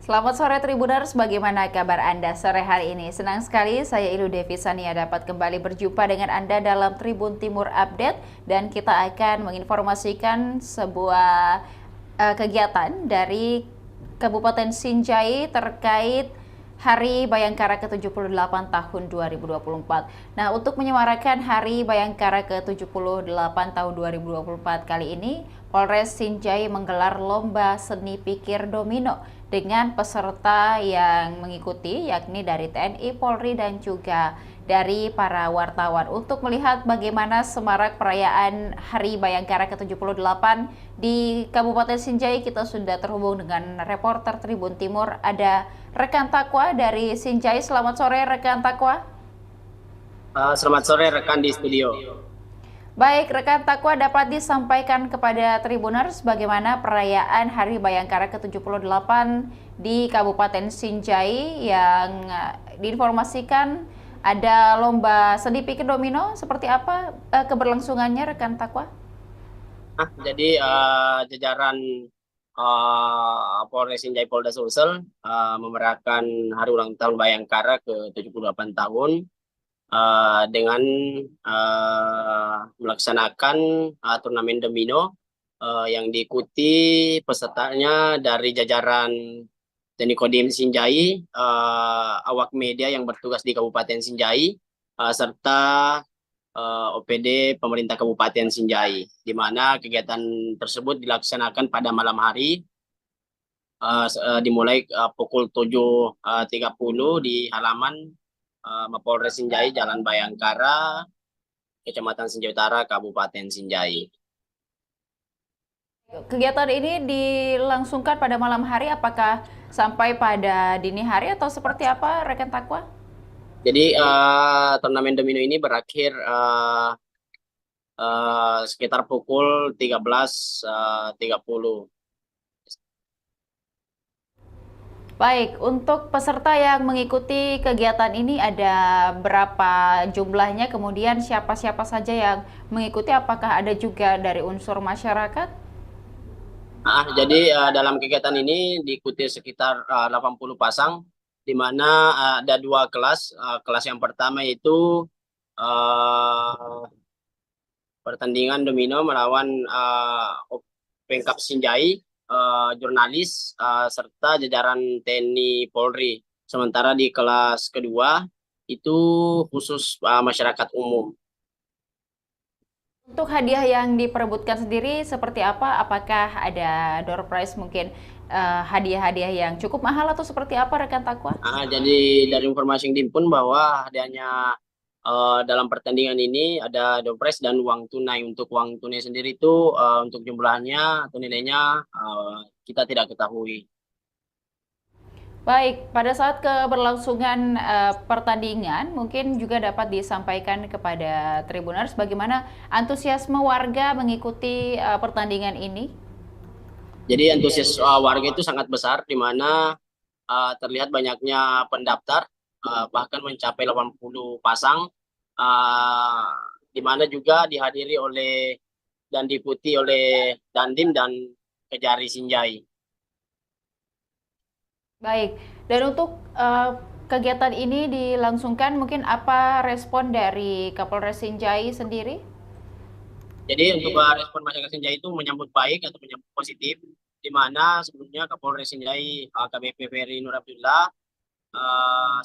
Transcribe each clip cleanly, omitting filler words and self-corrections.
Selamat sore Tribuners, bagaimana kabar Anda sore hari ini? Senang sekali saya Ilu Devi Sania dapat kembali berjumpa dengan Anda dalam Tribun Timur Update dan kita akan menginformasikan sebuah kegiatan dari Kabupaten Sinjai terkait Hari Bayangkara ke-78 tahun 2024. Nah, untuk menyemarakan Hari Bayangkara ke-78 tahun 2024 kali ini, Polres Sinjai menggelar lomba seni pikir domino dengan peserta yang mengikuti yakni dari TNI, Polri, dan juga dari para wartawan untuk melihat bagaimana semarak perayaan Hari Bayangkara ke-78 di Kabupaten Sinjai. Kita sudah terhubung dengan reporter Tribun Timur, ada rekan Takwa dari Sinjai. Selamat sore rekan Takwa. Selamat sore rekan di studio. Baik, rekan Takwa dapat disampaikan kepada Tribuners bagaimana perayaan Hari Bayangkara ke-78 di Kabupaten Sinjai yang diinformasikan ada lomba seni pikir domino. Seperti apa keberlangsungannya rekan Takwa? Jadi jajaran Polres Sinjai Polda Sulsel memerayakan Hari Ulang Tahun Bayangkara ke-78 tahun dengan melaksanakan turnamen domino yang diikuti pesertanya dari jajaran TNI Kodim Sinjai, awak media yang bertugas di Kabupaten Sinjai, serta OPD pemerintah Kabupaten Sinjai, di mana kegiatan tersebut dilaksanakan pada malam hari, dimulai pukul 7.30 di halaman Mapolres Sinjai, Jalan Bayangkara, Kecamatan Sinjai Utara, Kabupaten Sinjai. Kegiatan ini dilangsungkan pada malam hari, apakah sampai pada dini hari atau seperti apa rekan Takwa? Jadi turnamen domino ini berakhir sekitar pukul 13.30. Baik, untuk peserta yang mengikuti kegiatan ini ada berapa jumlahnya? Kemudian siapa-siapa saja yang mengikuti? Apakah ada juga dari unsur masyarakat? Jadi dalam kegiatan ini diikuti sekitar 80 pasang, di mana ada dua kelas. Kelas yang pertama itu uh, pertandingan domino melawan Pengkap Sinjai, jurnalis, serta jajaran TNI Polri. Sementara di kelas kedua itu khusus masyarakat umum. Untuk hadiah yang diperebutkan sendiri seperti apa? Apakah ada door prize mungkin hadiah-hadiah yang cukup mahal atau seperti apa rekan Takwa? Jadi dari informasi yang dihimpun bahwa adanya dalam pertandingan ini ada door prize dan uang tunai. Untuk uang tunai sendiri itu untuk jumlahnya atau nilainya kita tidak ketahui. Baik, pada saat keberlangsungan pertandingan, mungkin juga dapat disampaikan kepada Tribuners bagaimana antusiasme warga mengikuti pertandingan ini. Jadi antusias warga itu sangat besar, di mana terlihat banyaknya pendaftar, bahkan mencapai 80 pasang, uh, di mana juga dihadiri oleh dan diikuti oleh Dandim dan Kejari Sinjai. Baik, dan untuk kegiatan ini dilangsungkan, mungkin apa respon dari Kapolres Sinjai sendiri? Jadi untuk respon masyarakat Sinjai itu menyambut baik atau menyambut positif, di mana sebelumnya Kapolres Sinjai AKBP Ferry Nur Abdullah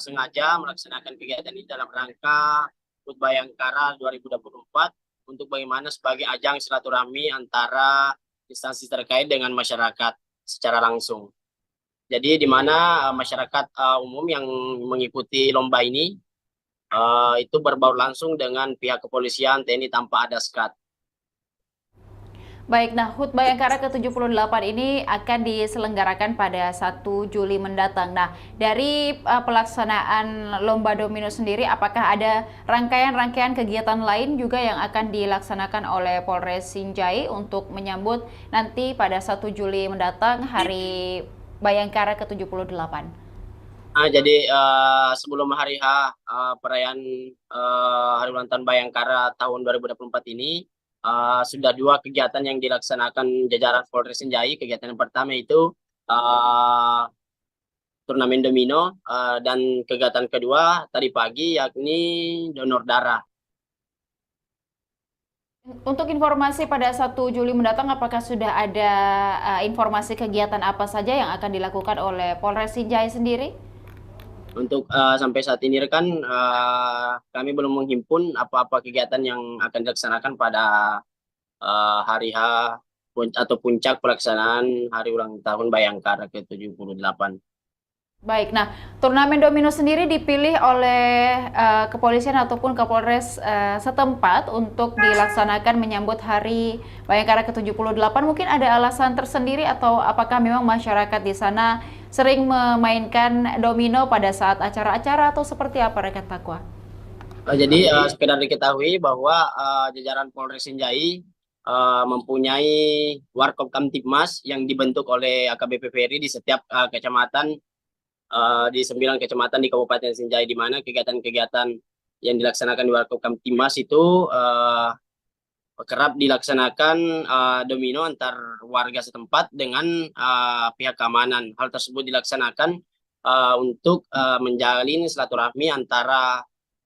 sengaja melaksanakan kegiatan ini dalam rangka HUT Bayangkara 2024 untuk bagaimana sebagai ajang silaturahmi antara instansi terkait dengan masyarakat secara langsung. Jadi di mana masyarakat umum yang mengikuti lomba ini itu berbaur langsung dengan pihak kepolisian, TNI tanpa ada sekat. Baik, nah HUT Bayangkara ke-78 ini akan diselenggarakan pada 1 Juli mendatang. Nah, dari pelaksanaan Lomba Domino sendiri, apakah ada rangkaian-rangkaian kegiatan lain juga yang akan dilaksanakan oleh Polres Sinjai untuk menyambut nanti pada 1 Juli mendatang Hari Bayangkara ke-78? Jadi sebelum hari H perayaan Hari Ulang Tahun Bayangkara tahun 2024 ini sudah dua kegiatan yang dilaksanakan jajaran Polres Sinjai. Kegiatan yang pertama itu uh, turnamen domino, dan kegiatan kedua tadi pagi yakni donor darah. Untuk informasi pada 1 Juli mendatang, apakah sudah ada informasi kegiatan apa saja yang akan dilakukan oleh Polres Sinjai sendiri? Untuk sampai saat ini rekan, kami belum menghimpun apa-apa kegiatan yang akan dilaksanakan pada hari H atau puncak pelaksanaan hari ulang tahun Bayangkara ke-78. Baik, nah turnamen domino sendiri dipilih oleh kepolisian ataupun Kapolres setempat untuk dilaksanakan menyambut Hari Bayangkara ke-78. Mungkin ada alasan tersendiri atau apakah memang masyarakat di sana sering memainkan domino pada saat acara-acara atau seperti apa rekan Takwa? Jadi sekedar diketahui bahwa jajaran Polres Sinjai mempunyai Warkop Kamtibmas yang dibentuk oleh AKBP Ferry di setiap kecamatan, di 9 kecamatan di Kabupaten Sinjai, di mana kegiatan-kegiatan yang dilaksanakan di Warkop Kamtibmas itu kerap dilaksanakan domino antar warga setempat dengan pihak keamanan. Hal tersebut dilaksanakan untuk menjalin silaturahmi antara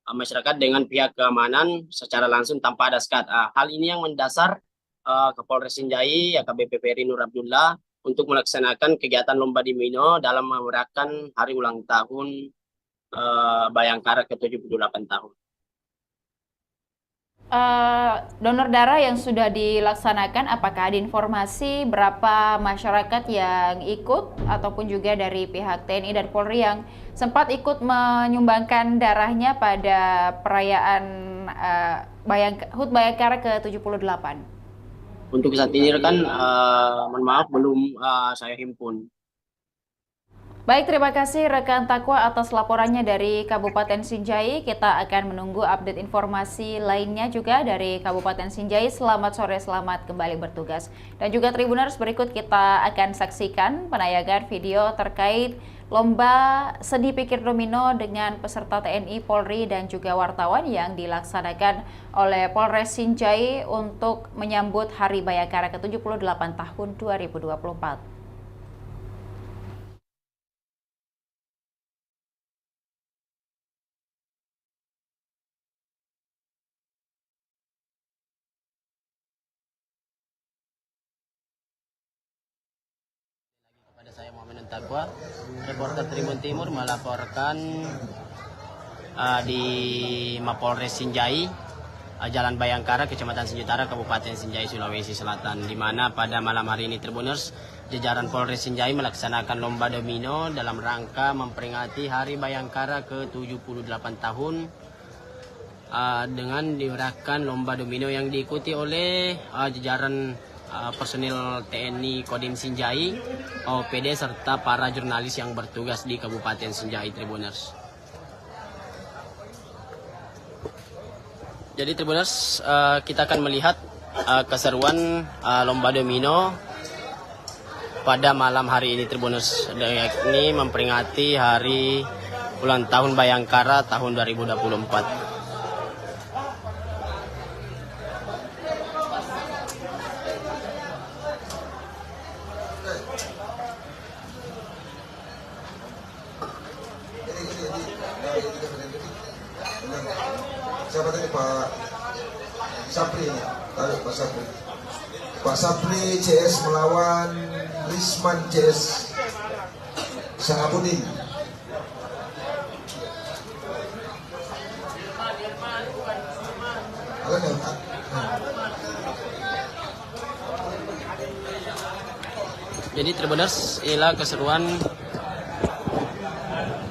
masyarakat dengan pihak keamanan secara langsung tanpa ada skat. Hal ini yang mendasar Kapolres Sinjai AKBP Ferry Nur Abdullah untuk melaksanakan kegiatan lomba domino dalam merayakan hari ulang tahun Bayangkara ke-78 tahun. Donor darah yang sudah dilaksanakan, apakah ada informasi berapa masyarakat yang ikut ataupun juga dari pihak TNI dan Polri yang sempat ikut menyumbangkan darahnya pada perayaan HUT Bayangkara ke-78? Untuk saat ini rekan, mohon maaf belum saya himpun. Baik, terima kasih rekan Takwa atas laporannya dari Kabupaten Sinjai. Kita akan menunggu update informasi lainnya juga dari Kabupaten Sinjai. Selamat sore, selamat kembali bertugas. Dan juga Tribuners, berikut kita akan saksikan penayangan video terkait lomba seni pikir domino dengan peserta TNI, Polri, dan juga wartawan yang dilaksanakan oleh Polres Sinjai untuk menyambut Hari Bayangkara ke-78 tahun 2024. Saya Muhammad Takwa, reporter Tribun Timur melaporkan di Mapolres Sinjai, Jalan Bayangkara, Kecamatan Sinjai Utara, Kabupaten Sinjai, Sulawesi Selatan, di mana pada malam hari ini Tribuners, jajaran Polres Sinjai melaksanakan lomba domino dalam rangka memperingati Hari Bayangkara ke-78 tahun dengan digerakkan lomba domino yang diikuti oleh jajaran personil TNI Kodim Sinjai, OPD, serta para jurnalis yang bertugas di Kabupaten Sinjai, Tribuners. Jadi Tribuners, kita akan melihat keseruan lomba domino pada malam hari ini, Tribuners, yakni memperingati hari ulang tahun Bayangkara tahun 2024. Siapa tadi Pak Sapri? Tahu Pak Sapri? Pak Sapri CS melawan Risman CS Sangabuddin. Jadi Tribuners, inilah keseruan.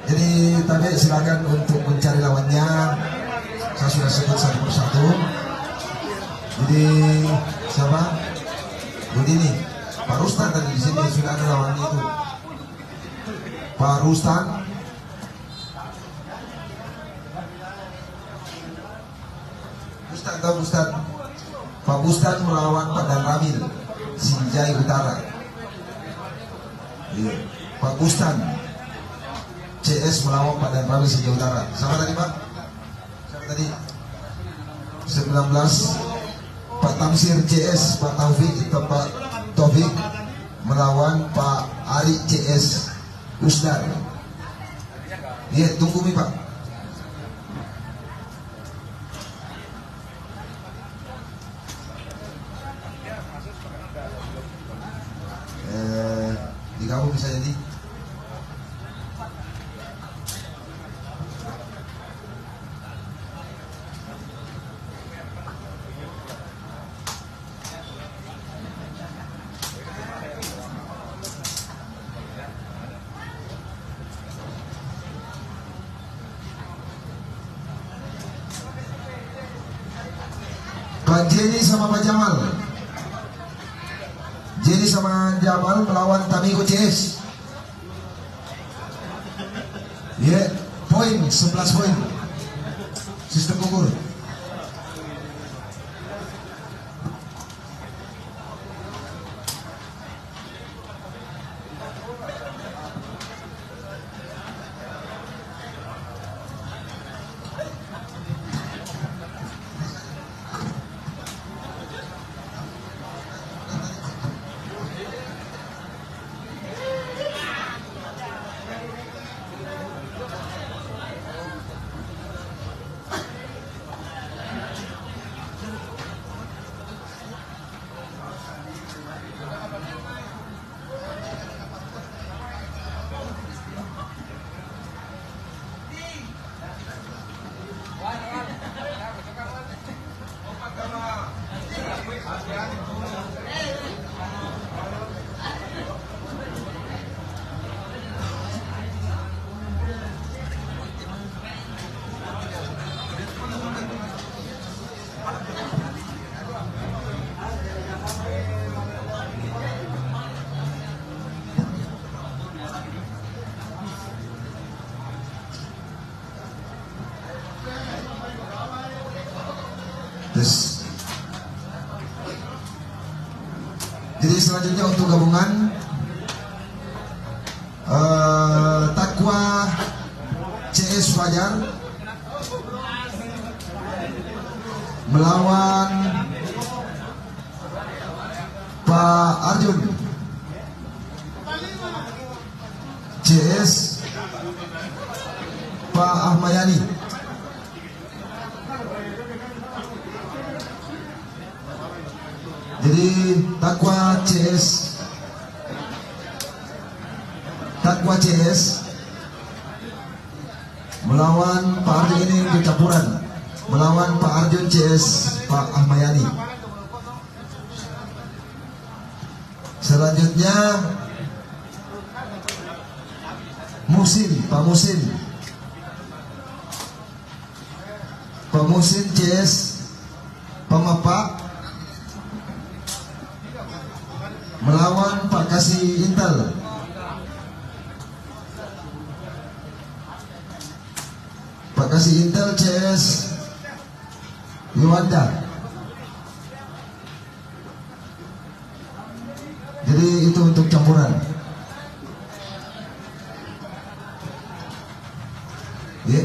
Jadi tadi silakan untuk mencari lawannya. Saya sudah sebut satu persatu. Jadi siapa? Begini, Pak Rustan tadi di sini sudah ada lawannya itu. Pak Rustan. Bustan tahu Bustan? Pak Bustan melawan Pak Dan Ramil, Sinjai Utara. Iya. Pak Bustan CS melawan Pak Dan Ramil, Sinjai Utara. Sama tadi Pak? Sama tadi 19 Pak Tamsir CS, Pak Taufik melawan Pak Ari CS Usdar. Iya, tunggu mi Pak. Digabung bisa jadi. Pak Jenny sama Pak Jamal. Jenny sama Jamal melawan Tamigo CS. Ya, poin 11 poin. Sistem gugur. Yes. Jadi selanjutnya untuk gabungan Takwa CS Fajar melawan Pak Arjun CS Pak Ahmayani. Jadi Takwa CS melawan Pak Arjun, ini kecampuran, melawan Pak Arjun CS Pak Ahmayani. Selanjutnya Pak Musin CS Pemapak melawan Pak Kasih Intel. Pak Kasih Intel CS Yuanda. Jadi itu untuk campuran. Ya.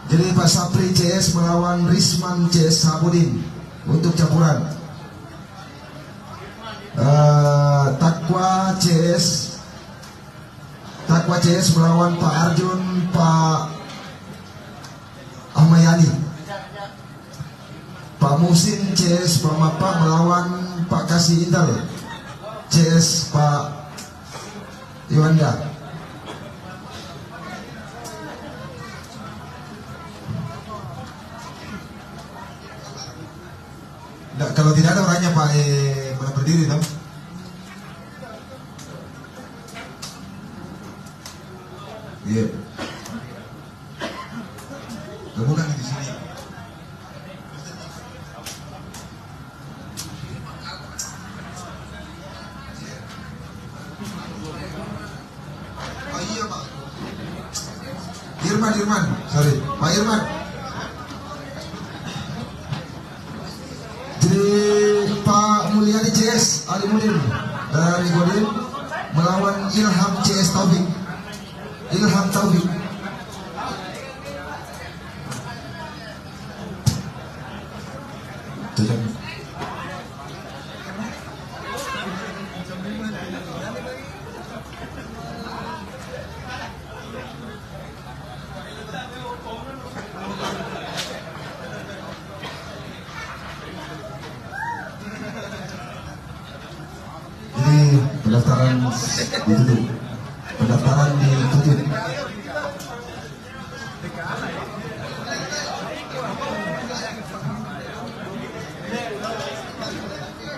Jadi Pak Sapri CS melawan Risman CS Sabudin untuk campuran. Takwa CS melawan Pak Arjun Pak Ahmayani. Pak Musin CS Pak Mapa melawan Pak Kasih Intel CS Pak Yuanda. Nah, kalau tidak ada orangnya Pak mana berdiri dong? Iya. Gabungan di sini. Oh iya Pak. Irman, sorry, Pak Irman. Jadi Pak Mulyadi CS Ali Mudin dari Godin melawan Ilham CS Taufik. pendaftaran ditutup. Pendaftaran ditutup.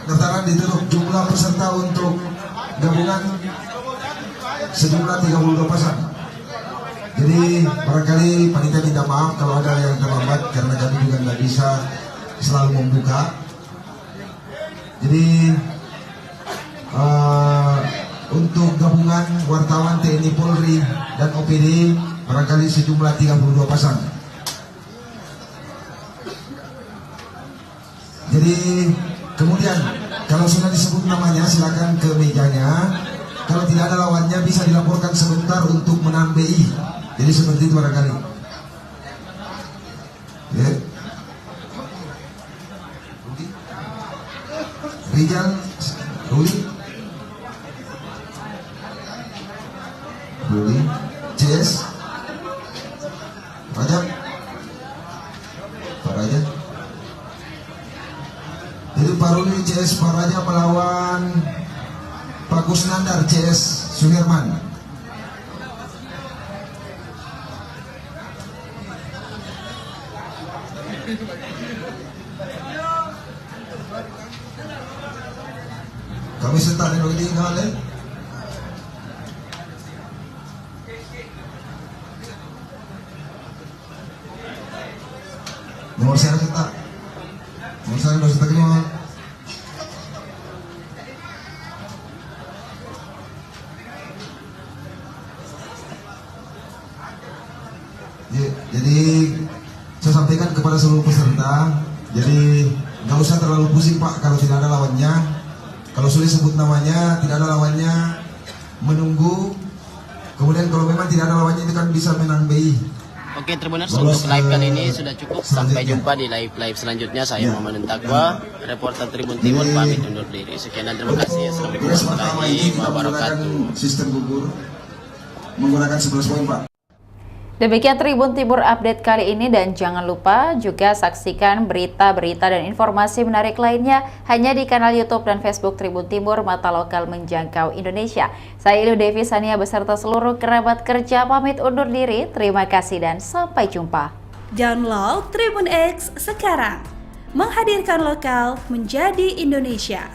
Pendaftaran ditutup. Jumlah peserta untuk gabungan sejumlah 32 pasang. Jadi barangkali panitia minta maaf kalau ada yang terlambat karena kami juga nggak bisa selalu membuka. Jadi untuk gabungan wartawan TNI Polri dan OPD barangkali sejumlah 32 pasang. Jadi kemudian kalau sudah disebut namanya silakan ke mejanya. Kalau tidak ada lawannya bisa dilaporkan sebentar untuk menambah. Jadi seperti itu barangkali. Ya. Rijal, Ruli, CS, Rajab, Pak Raja. Jadi Pak Ruli CS Pak Raja melawan Pak Kusnandar CS Suherman. Kami serta dengan ini kalian. Nomor saya serta. Nomor saya serta kelima. Jadi saya sampaikan kepada seluruh peserta, jadi nggak usah terlalu pusing Pak kalau tidak ada lawannya. Kalau sudah sebut namanya, tidak ada lawannya, menunggu. Kemudian kalau memang tidak ada lawannya itu kan bisa menang BI. Oke Tribuners, untuk live kali ini sudah cukup. Sampai jumpa di live selanjutnya. Saya Muhammad Takwa, reporter Tribun Timur, pamit undur diri. Sekian dan terima kasih. Assalamualaikum warahmatullahi wabarakatuh. Sistem gugur menggunakan 11 poin Pak. Demikian Tribun Timur update kali ini, dan jangan lupa juga saksikan berita-berita dan informasi menarik lainnya hanya di kanal YouTube dan Facebook Tribun Timur, mata lokal menjangkau Indonesia. Saya Ilu Devi Sania beserta seluruh kerabat kerja pamit undur diri. Terima kasih dan sampai jumpa. Download Tribun X sekarang, menghadirkan lokal menjadi Indonesia.